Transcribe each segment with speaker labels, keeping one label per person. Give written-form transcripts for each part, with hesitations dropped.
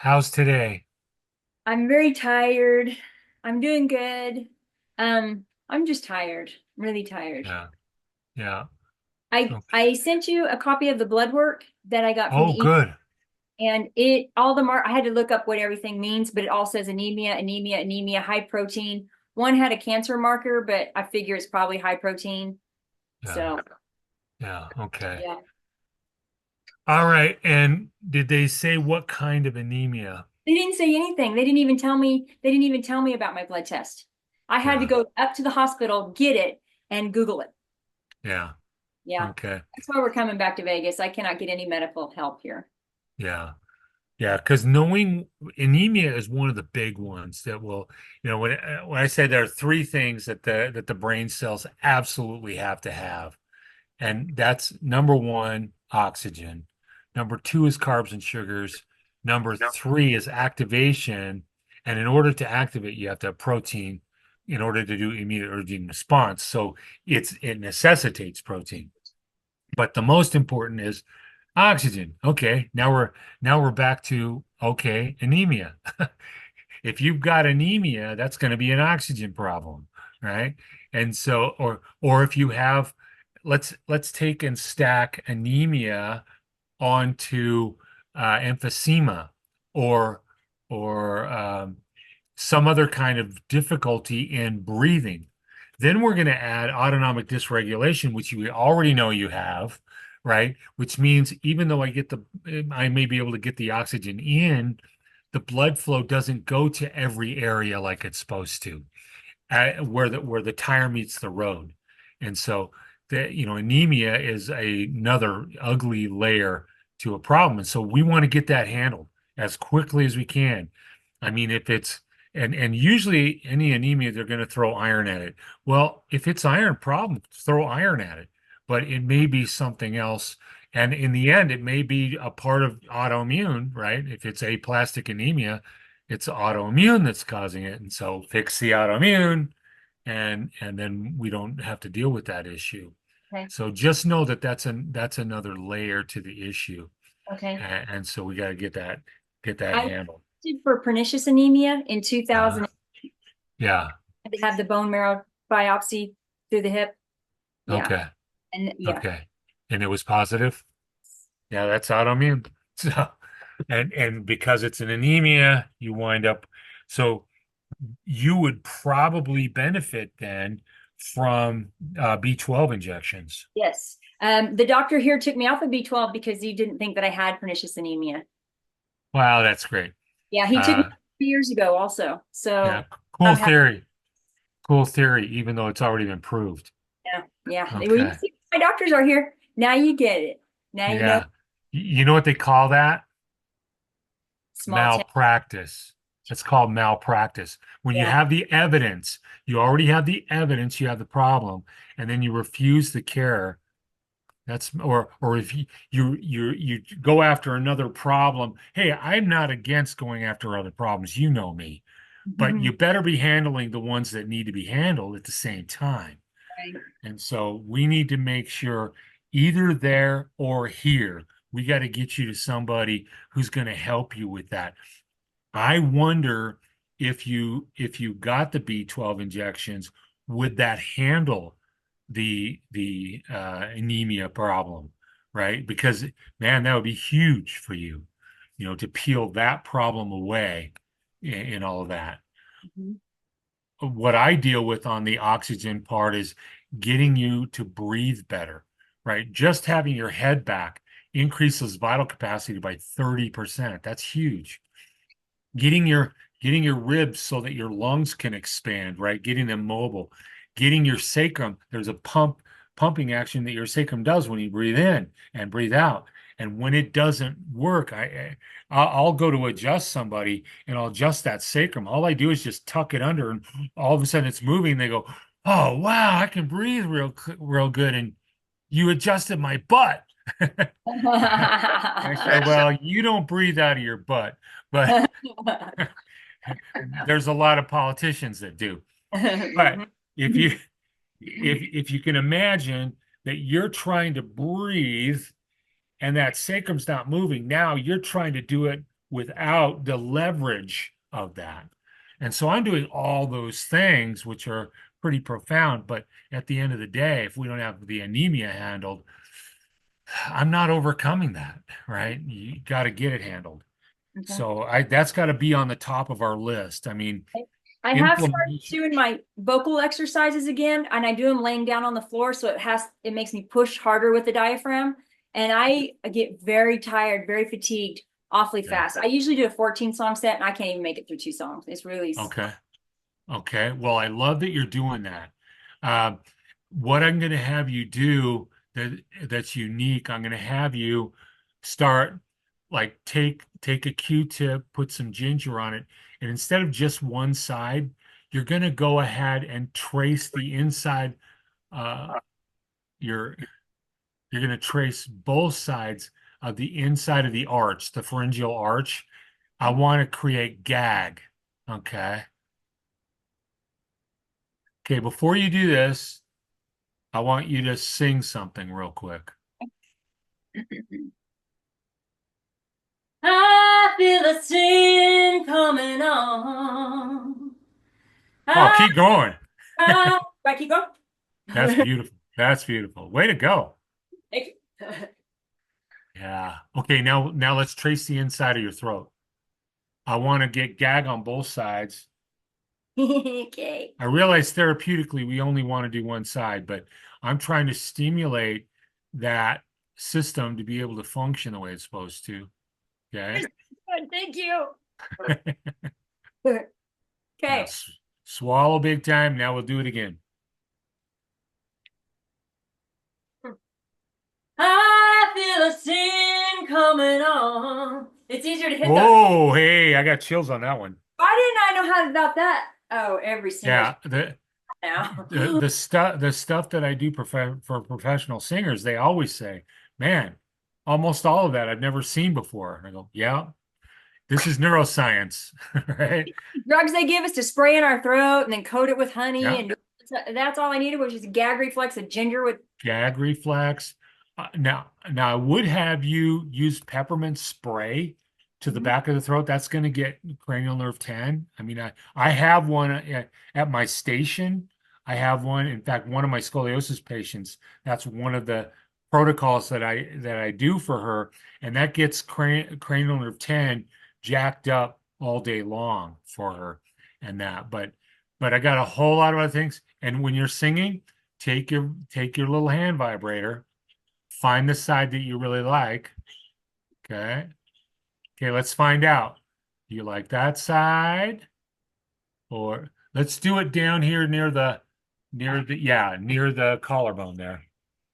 Speaker 1: How's today?
Speaker 2: I'm very tired. I'm doing good. I'm just tired. I'm really tired.
Speaker 1: Yeah, yeah.
Speaker 2: I
Speaker 1: Okay.
Speaker 2: I sent you a copy of the blood work that I got from
Speaker 1: Oh,
Speaker 2: the
Speaker 1: good.
Speaker 2: and it all the mark I had to look up what everything means, but it all says anemia, anemia, anemia, high protein. One had a cancer marker, but I figure it's probably high protein.
Speaker 1: Yeah,
Speaker 2: So,
Speaker 1: yeah. Okay.
Speaker 2: yeah.
Speaker 1: All right. And did they say what kind of anemia?
Speaker 2: They didn't say anything. They didn't even tell me about my blood test. I had to
Speaker 1: Yeah,
Speaker 2: go up to the hospital, get it, and Google it.
Speaker 1: yeah.
Speaker 2: Yeah.
Speaker 1: Okay.
Speaker 2: That's why we're coming back to Vegas. I cannot get any medical help here.
Speaker 1: Yeah, yeah. Because knowing anemia is one of the big ones that will, when I say there are three things that the brain cells absolutely have to have, and that's number one, oxygen. Number two is carbs and sugars. Number three is activation. And in order to activate, you have to have protein in order to do immediate urgent response. So it necessitates protein. But the most important is oxygen. Okay, now we're back to okay, anemia. If you've got anemia, that's going to be an oxygen problem, right? And so, or if you have, let's take and stack anemia onto emphysema or or some other kind of difficulty in breathing. Then we're going to add autonomic dysregulation, which you already know you have, right? Which means even though I may be able to get the oxygen in, the blood flow doesn't go to every area like it's supposed to, where the tire meets the road. And so anemia is another ugly layer to a problem. And so we want to get that handled as quickly as we can. I mean, if it's and usually any anemia, they're going to throw iron at it. Well, if it's iron problem, throw iron at it. But it may be something else. And in the end, it may be a part of autoimmune, right? If it's aplastic anemia, it's autoimmune that's causing it. And so fix the autoimmune and then we don't have to deal with that issue.
Speaker 2: Okay.
Speaker 1: So just know that that's another layer to the issue.
Speaker 2: Okay.
Speaker 1: And so we got to get that
Speaker 2: I
Speaker 1: handled.
Speaker 2: did for pernicious anemia in
Speaker 1: Uh,
Speaker 2: 2000.
Speaker 1: yeah.
Speaker 2: They have the bone marrow biopsy through the hip. Yeah.
Speaker 1: Okay.
Speaker 2: And yeah.
Speaker 1: Okay. And it was positive. Yeah, that's autoimmune. So, and because it's an anemia, you wind up. So you would probably benefit then from B12 injections.
Speaker 2: Yes. The doctor here took me off of B12 because he didn't think that I had pernicious anemia.
Speaker 1: Wow, that's great.
Speaker 2: Yeah, he took me
Speaker 1: Uh,
Speaker 2: 2 years ago also.
Speaker 1: yeah,
Speaker 2: So
Speaker 1: cool
Speaker 2: I'm happy.
Speaker 1: theory. Cool theory, even though it's already been proved.
Speaker 2: Yeah. Yeah. Well, you
Speaker 1: Okay.
Speaker 2: see, my doctors are here. Now you get it. Now you know
Speaker 1: Yeah. You know what they call that?
Speaker 2: small town.
Speaker 1: Malpractice. It's called malpractice. When you
Speaker 2: Yeah.
Speaker 1: have the evidence, you already have the evidence, you have the problem, and then you refuse the care. That's or if you go after another problem. Hey, I'm not against going after other problems. You know me, but you better be handling the ones that need to be handled at the same time.
Speaker 2: Right.
Speaker 1: And so we need to make sure either there or here, we got to get you to somebody who's going to help you with that. I wonder if you got the B12 injections, would that handle the anemia problem, right? Because man, that would be huge for you, to peel that problem away in all of that.
Speaker 2: Mhm.
Speaker 1: What I deal with on the oxygen part is getting you to breathe better, right? Just having your head back increases vital capacity by 30%. That's huge. Getting your ribs so that your lungs can expand, right? Getting them mobile. Getting your sacrum, there's a pumping action that your sacrum does when you breathe in and breathe out. And when it doesn't work, I'll go to adjust somebody and I'll adjust that sacrum. All I do is just tuck it under, and all of a sudden it's moving. They go, "Oh wow, I can breathe real good." And you adjusted my butt. I said, "Well, you don't breathe out of your butt, but there's a lot of politicians that do." But if you if you can imagine that you're trying to breathe and that sacrum's not moving, now you're trying to do it without the leverage of that. And so I'm doing all those things, which are pretty profound. But at the end of the day, if we don't have the anemia handled, I'm not overcoming that, right? You got to get it handled.
Speaker 2: Okay.
Speaker 1: So I that's got to be on the top of our list. I mean,
Speaker 2: I have started
Speaker 1: inflammation.
Speaker 2: doing my vocal exercises again, and I do them laying down on the floor, so it makes me push harder with the diaphragm, and I get very tired, very fatigued, awfully
Speaker 1: Yeah.
Speaker 2: fast. I usually do a 14-song set, and I can't even make it through 2 songs. It's really
Speaker 1: Okay. Okay. Well, I love that you're doing that. Uh, what I'm going to have you do that's unique, I'm going to have you start like take a Q-tip, put some ginger on it, and instead of just one side, you're going to go ahead and trace the inside. Uh, you're you're going to trace both sides of the inside of the arch, the pharyngeal arch. I want to create gag. Okay. Okay. Before you do this, I want you to sing something real quick.
Speaker 2: I feel the sin coming on.
Speaker 1: Oh,
Speaker 2: Ah,
Speaker 1: keep going.
Speaker 2: right, keep going.
Speaker 1: That's beautiful. That's beautiful. Way to go.
Speaker 2: Thank
Speaker 1: Yeah. Okay, now let's trace the inside of your throat. I want to get gag on both sides.
Speaker 2: you. Okay.
Speaker 1: I realize therapeutically we only want to do one side, but I'm trying to stimulate that system to be able to function the way it's supposed to. Okay.
Speaker 2: Good, thank you.
Speaker 1: Now
Speaker 2: Okay.
Speaker 1: swallow big time. Now we'll do it again.
Speaker 2: I feel a sin coming on. It's easier to hit those.
Speaker 1: Oh, hey, I got chills on that one.
Speaker 2: Why didn't I know how about that? Oh, every singer's
Speaker 1: Yeah, the
Speaker 2: now.
Speaker 1: the stuff that I do for professional singers, they always say, "Man, almost all of that I've never seen before." And I go, "Yeah, this is neuroscience, right?"
Speaker 2: Drugs they give us to spray in our throat and then coat it with honey,
Speaker 1: Yeah,
Speaker 2: and that's all I needed was just a gag reflex, a ginger with.
Speaker 1: gag reflex. Now I would have you use peppermint spray to the
Speaker 2: Mhm.
Speaker 1: back of the throat. That's going to get cranial nerve 10. I mean, I have one at my station. I have one. In fact, one of my scoliosis patients, that's one of the protocols that I do for her, and that gets cranial nerve 10 jacked up all day long for her and that. But I got a whole lot of other things. And when you're singing, take your little hand vibrator, find the side that you really like. Okay. Okay, let's find out. Do you like that side? Or let's do it down here near the collarbone there.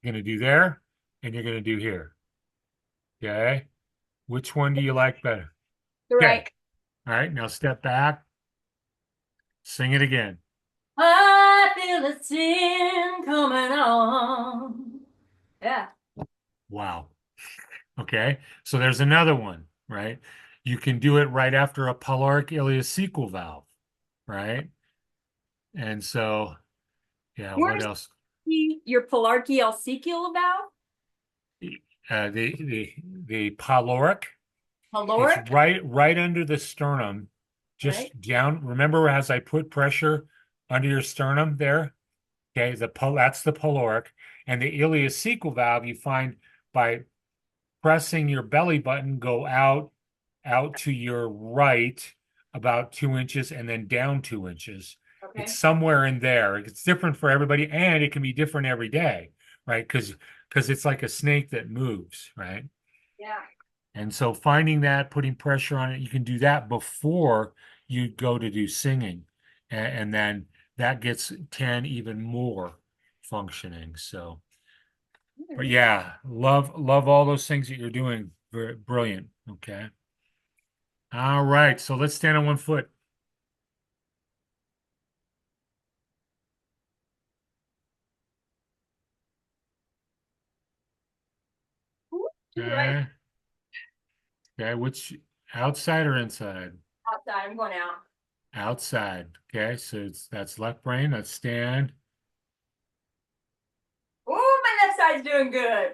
Speaker 1: You're gonna do there and you're gonna do here. Okay. Which one do you like better? Okay.
Speaker 2: Right.
Speaker 1: All right, now step back, sing it again.
Speaker 2: I feel the sin coming on. Yeah.
Speaker 1: Wow. Okay. So there's another one, right? You can do it right after a pyloric ileocecal valve, right? And so, yeah, what
Speaker 2: Where's
Speaker 1: else?
Speaker 2: your polarchial valve?
Speaker 1: The pyloric, it's
Speaker 2: Caloric,
Speaker 1: right under the sternum,
Speaker 2: right?
Speaker 1: just down. Remember as I put pressure under your sternum there? Okay, that's the pyloric. And the ileocecal valve you find by pressing your belly button, go out to your right about 2 inches and then down 2 inches. It's
Speaker 2: Okay.
Speaker 1: somewhere in there. It's different for everybody, and it can be different every day, right? Because it's like a snake that moves, right?
Speaker 2: Yeah.
Speaker 1: And so finding that, putting pressure on it, you can do that before you go to do singing. And then that gets 10 even more functioning. So, but yeah, love all those things that you're doing. Very brilliant. Okay. All right. So let's stand on one foot.
Speaker 2: Ooh, to the right.
Speaker 1: Okay. Okay. Which outside or inside?
Speaker 2: Outside. I'm going out.
Speaker 1: Outside. Okay. So that's left brain. That's stand.
Speaker 2: Oh, my left side's doing good.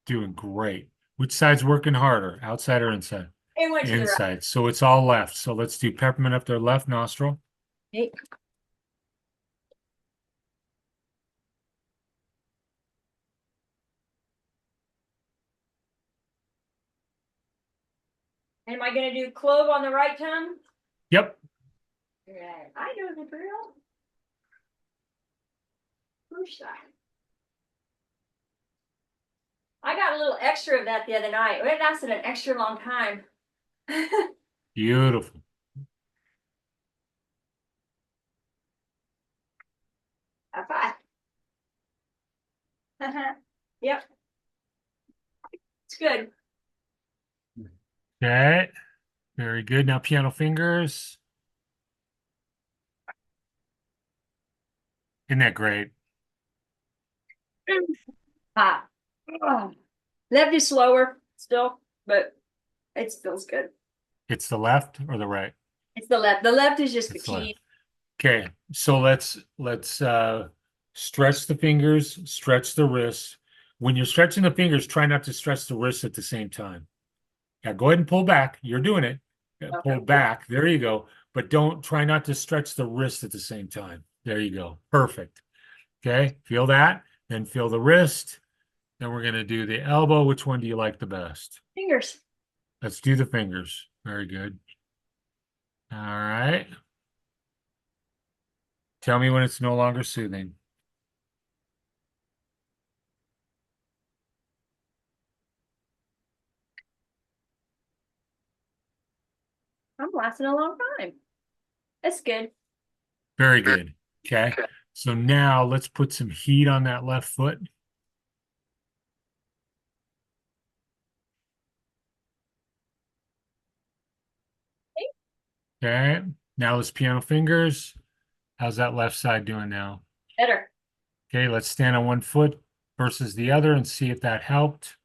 Speaker 1: Doing great. Which side's working harder? Outside or inside?
Speaker 2: It went to the right.
Speaker 1: inside. So it's all left. So let's do peppermint up their left nostril.
Speaker 2: Okay. And am I going to do clove on the right tongue?
Speaker 1: Yep.
Speaker 2: Yeah, I know the drill. Push that. I got a little extra of that the other night. It lasted an extra long time.
Speaker 1: Beautiful.
Speaker 2: High five. Yep, it's good.
Speaker 1: Okay. Very good. Now piano fingers. Isn't that great?
Speaker 2: Ah. Oh. Left is slower still, but it feels good.
Speaker 1: It's the left or the right?
Speaker 2: It's the left. The left is just
Speaker 1: It's the left.
Speaker 2: fatigue.
Speaker 1: Okay. So let's stretch the fingers, stretch the wrists. When you're stretching the fingers, try not to stretch the wrists at the same time. Yeah, go ahead and pull back. You're doing it. Yeah,
Speaker 2: Okay.
Speaker 1: pull back. There you go. But don't try not to stretch the wrist at the same time. There you go. Perfect. Okay. Feel that. Then feel the wrist. Then we're going to do the elbow. Which one do you like the best?
Speaker 2: Fingers.
Speaker 1: Let's do the fingers. Very good. All right. Tell me when it's no longer soothing.
Speaker 2: I'm lasting a long time. That's good.
Speaker 1: Very good. Okay. So now let's put some heat on that left foot. Okay. Now let's piano fingers. How's that left side doing now?
Speaker 2: Better.
Speaker 1: Okay, let's stand on one foot versus the other and see if that helped.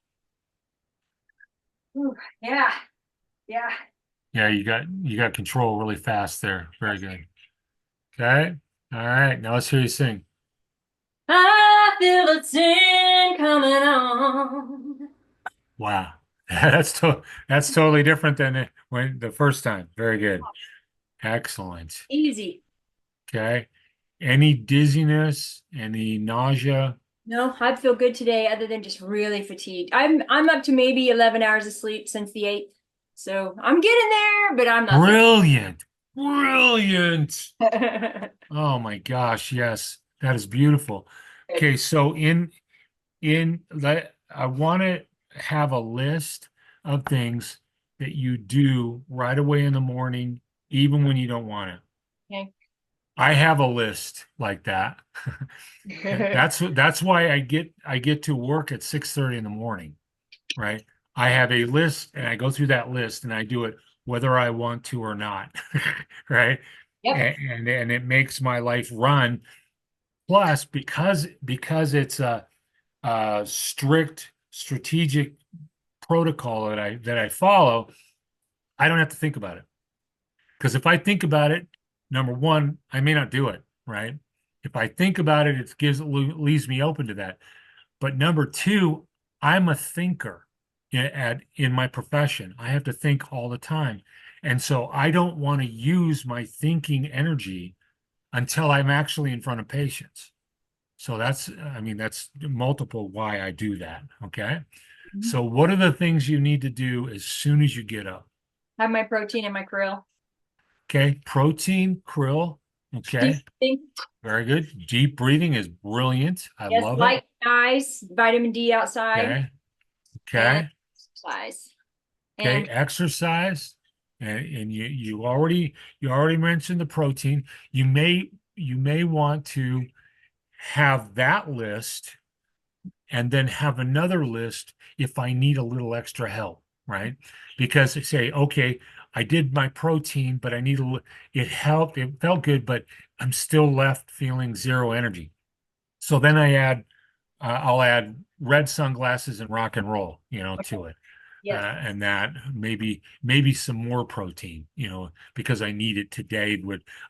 Speaker 2: Ooh, yeah. Yeah.
Speaker 1: Yeah, you got control really fast there. Very good. Okay. All right. Now let's hear you sing.
Speaker 2: I feel the tin coming on.
Speaker 1: Wow. That's totally different than when the first time. Very good. Excellent.
Speaker 2: Easy.
Speaker 1: Okay. Any dizziness, any nausea?
Speaker 2: No, I feel good today other than just really fatigued. I'm up to maybe 11 hours of sleep since the 8th. So I'm getting there, but I'm not there.
Speaker 1: Brilliant. Brilliant.
Speaker 2: Good.
Speaker 1: Oh my gosh, yes. That is beautiful. Okay, so in that I want to have a list of things that you do right away in the morning, even when you don't want to.
Speaker 2: Okay.
Speaker 1: I have a list like that. That's why I get to work at 6:30 in the morning, right? I have a list and I go through that list and I do it whether I want to or not, right?
Speaker 2: Yep.
Speaker 1: And it makes my life run. Plus, because it's a strict strategic protocol that I follow, I don't have to think about it. Because if I think about it, number one, I may not do it, right? If I think about it, leaves me open to that. But number two, I'm a thinker in my profession. I have to think all the time. And so I don't want to use my thinking energy until I'm actually in front of patients. So I mean, that's multiple why I do that. Okay. So what are the things you need to do as soon as you get up?
Speaker 2: Have my protein and my krill.
Speaker 1: Okay. Protein, krill.
Speaker 2: Deep
Speaker 1: Okay.
Speaker 2: breathing.
Speaker 1: Very good. Deep breathing is brilliant. I
Speaker 2: Yes,
Speaker 1: love it.
Speaker 2: light eyes, vitamin D outside,
Speaker 1: Okay.
Speaker 2: and
Speaker 1: Okay.
Speaker 2: exercise.
Speaker 1: Okay.
Speaker 2: And
Speaker 1: Exercise. And you already mentioned the protein. You may want to have that list and then have another list if I need a little extra help, right? Because say, okay, I did my protein, but it helped, it felt good, but I'm still left feeling zero energy. So then I'll add red sunglasses and rock and roll, to it.
Speaker 2: yes.
Speaker 1: And that maybe some more protein, because I need it today.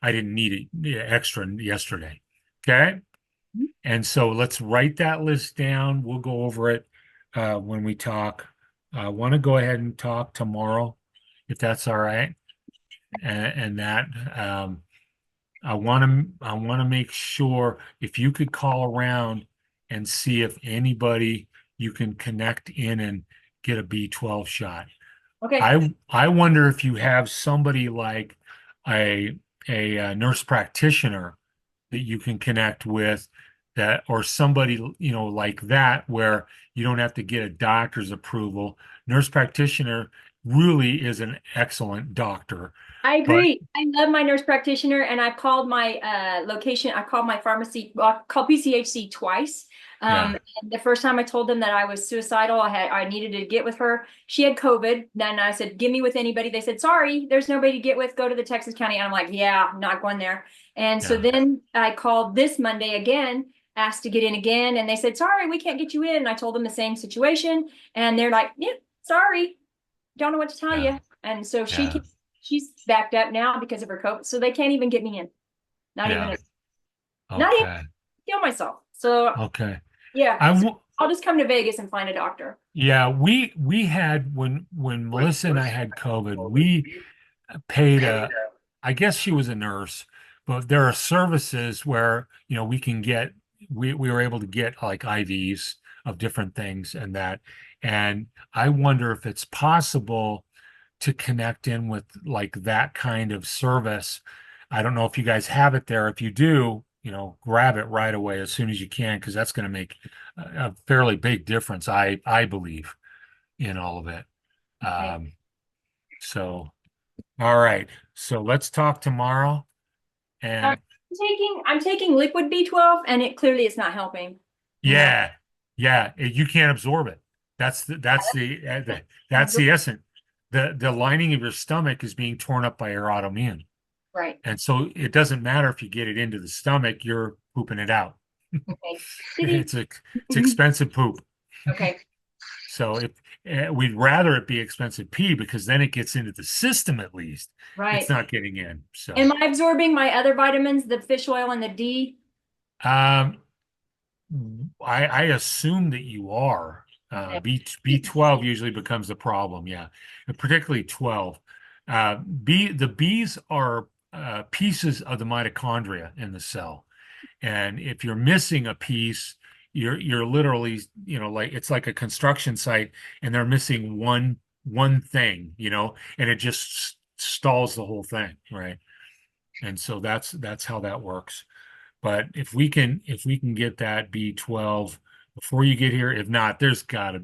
Speaker 1: I didn't need it extra yesterday. Okay. And so let's write that list down. We'll go over it when we talk. I want to go ahead and talk tomorrow if that's all right. And that I want to make sure if you could call around and see if anybody you can connect in and get a B12 shot.
Speaker 2: Okay.
Speaker 1: I wonder if you have somebody like a nurse practitioner that you can connect with that or somebody like that where you don't have to get a doctor's approval. Nurse practitioner really is an excellent doctor,
Speaker 2: I
Speaker 1: but
Speaker 2: agree. I love my nurse practitioner, and I called my location. I called my pharmacy, well, I called PCHC twice.
Speaker 1: yeah,
Speaker 2: And the first time I told them that I was suicidal, I needed to get with her. She had COVID. Then I said, "Give me with anybody." They said, "Sorry, there's nobody to get with. Go to the Texas County." And I'm like, "Yeah, I'm not going there." And so
Speaker 1: yeah,
Speaker 2: then I called this Monday again, asked to get in again, and they said, "Sorry, we can't get you in." And I told them the same situation, and they're like, "Yeah, sorry, don't know what to tell
Speaker 1: yeah,
Speaker 2: you." And so
Speaker 1: yeah,
Speaker 2: she's backed up now because of her COVID. So they can't even get me in. Not even
Speaker 1: yeah.
Speaker 2: not even
Speaker 1: Okay.
Speaker 2: kill myself. So
Speaker 1: Okay.
Speaker 2: yeah.
Speaker 1: I
Speaker 2: So
Speaker 1: w
Speaker 2: I'll just come to Vegas and find a doctor.
Speaker 1: Yeah, we had when Melissa and I had COVID, we paid a I guess she was a nurse, but there are services where, we can get we were able to get like IVs of different things and that. And I wonder if it's possible to connect in with like that kind of service. I don't know if you guys have it there. If you do, grab it right away as soon as you can, because that's going to make a fairly big difference, I believe, in all of it.
Speaker 2: Okay.
Speaker 1: Um, so, all right. So let's talk tomorrow.
Speaker 2: I'm
Speaker 1: And
Speaker 2: taking liquid B12, and it clearly it's not helping. No.
Speaker 1: yeah, yeah, you can't absorb it. That's the essence. The lining of your stomach is being torn up by your autoimmune.
Speaker 2: Right.
Speaker 1: And so it doesn't matter if you get it into the stomach, you're pooping it out.
Speaker 2: Okay. City.
Speaker 1: It's a it's expensive poop.
Speaker 2: Okay.
Speaker 1: So if we'd rather it be expensive pee because then it gets into the system at least. It's
Speaker 2: Right.
Speaker 1: not getting in. So
Speaker 2: Am I absorbing my other vitamins, the fish oil and the D?
Speaker 1: um I assume that you are.
Speaker 2: Okay.
Speaker 1: B12 usually becomes the problem, yeah. And particularly 12. The B's are pieces of the mitochondria in the cell. And if you're missing a piece, you're literally, like it's like a construction site and they're missing one thing, and it just stalls the whole thing, right? And so that's how that works. But if we can get that B12 before you get here, if not, there's gonna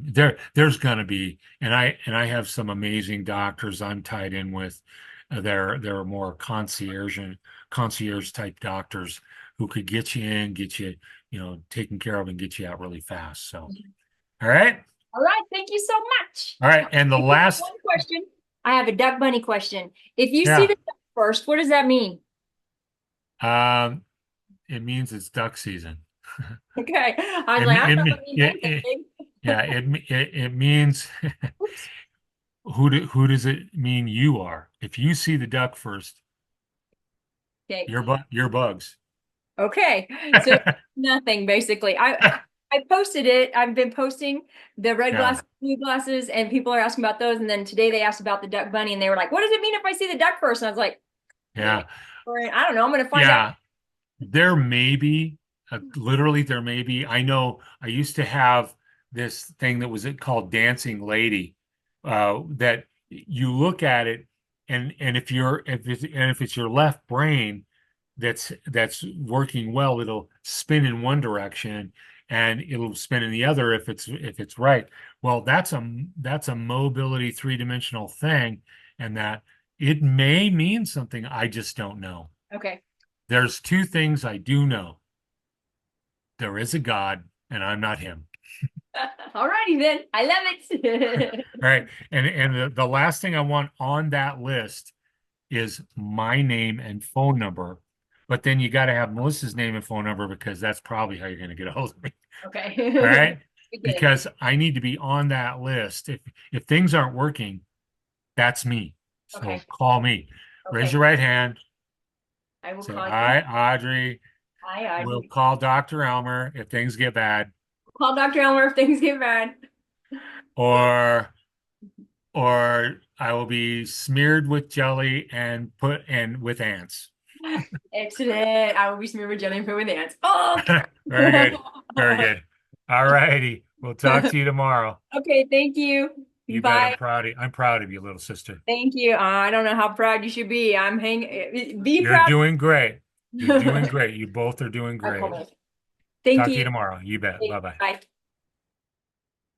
Speaker 1: be, and I have some amazing doctors I'm tied in with. There are more concierge type doctors who could get you in, get you, taken care of and get you out really fast. So, all right.
Speaker 2: All right. Thank you so much.
Speaker 1: All right. And the
Speaker 2: I do have
Speaker 1: last,
Speaker 2: one question. I have a duck bunny question. If you see
Speaker 1: yeah,
Speaker 2: the duck first, what does that mean?
Speaker 1: um, it means it's duck season.
Speaker 2: Okay. I was
Speaker 1: It,
Speaker 2: like,
Speaker 1: me-
Speaker 2: I
Speaker 1: it,
Speaker 2: don't know
Speaker 1: me-
Speaker 2: if it means
Speaker 1: it, it,
Speaker 2: anything.
Speaker 1: yeah, it means
Speaker 2: Oops.
Speaker 1: who does it mean you are? If you see the duck first,
Speaker 2: Okay.
Speaker 1: you're bugs.
Speaker 2: Okay. So nothing basically. I posted it. I've been posting the red
Speaker 1: Yeah,
Speaker 2: glasses, blue glasses, and people are asking about those. And then today they asked about the duck bunny, and they were like, "What does it mean if I see the duck first?" And I was like, "Maybe."
Speaker 1: yeah,
Speaker 2: Or I don't know. I'm going to find out.
Speaker 1: yeah. There may be, literally, there may be. I know I used to have this thing that was called Dancing Lady, that you look at it, and if it's your left brain that's working well, it'll spin in one direction, and it'll spin in the other if it's right. Well, that's a mobility three-dimensional thing, and that it may mean something. I just don't know.
Speaker 2: Okay.
Speaker 1: There's two things I do know. There is a God, and I'm not him.
Speaker 2: All righty then. I love it.
Speaker 1: All right. And the last thing I want on that list is my name and phone number. But then you got to have Melissa's name and phone number because that's probably how you're going to get a hold of me.
Speaker 2: Okay.
Speaker 1: All right.
Speaker 2: We good.
Speaker 1: Because I need to be on that list. If things aren't working, that's me.
Speaker 2: Okay.
Speaker 1: So call me. Raise
Speaker 2: Okay.
Speaker 1: your right hand.
Speaker 2: I will
Speaker 1: Say,
Speaker 2: call you.
Speaker 1: hi, Audrey.
Speaker 2: Hi,
Speaker 1: We'll
Speaker 2: Audrey.
Speaker 1: call Dr. Elmer if things get bad.
Speaker 2: Call Dr. Elmer if things get bad.
Speaker 1: Or or I will be smeared with jelly and put in with ants.
Speaker 2: Excellent. I will be smeared with jelly and put with ants. Oh.
Speaker 1: Very good. Very good. All righty. We'll talk to you tomorrow.
Speaker 2: Okay, thank you.
Speaker 1: You bet.
Speaker 2: Bye.
Speaker 1: I'm proud of you, little sister.
Speaker 2: Thank you. I don't know how proud you should be. Be
Speaker 1: You're
Speaker 2: proud.
Speaker 1: doing great. You're doing great. You both are doing great.
Speaker 2: Okay. Thank
Speaker 1: Talk to you
Speaker 2: you.
Speaker 1: tomorrow. You bet.
Speaker 2: Okay,
Speaker 1: Bye bye.
Speaker 2: bye.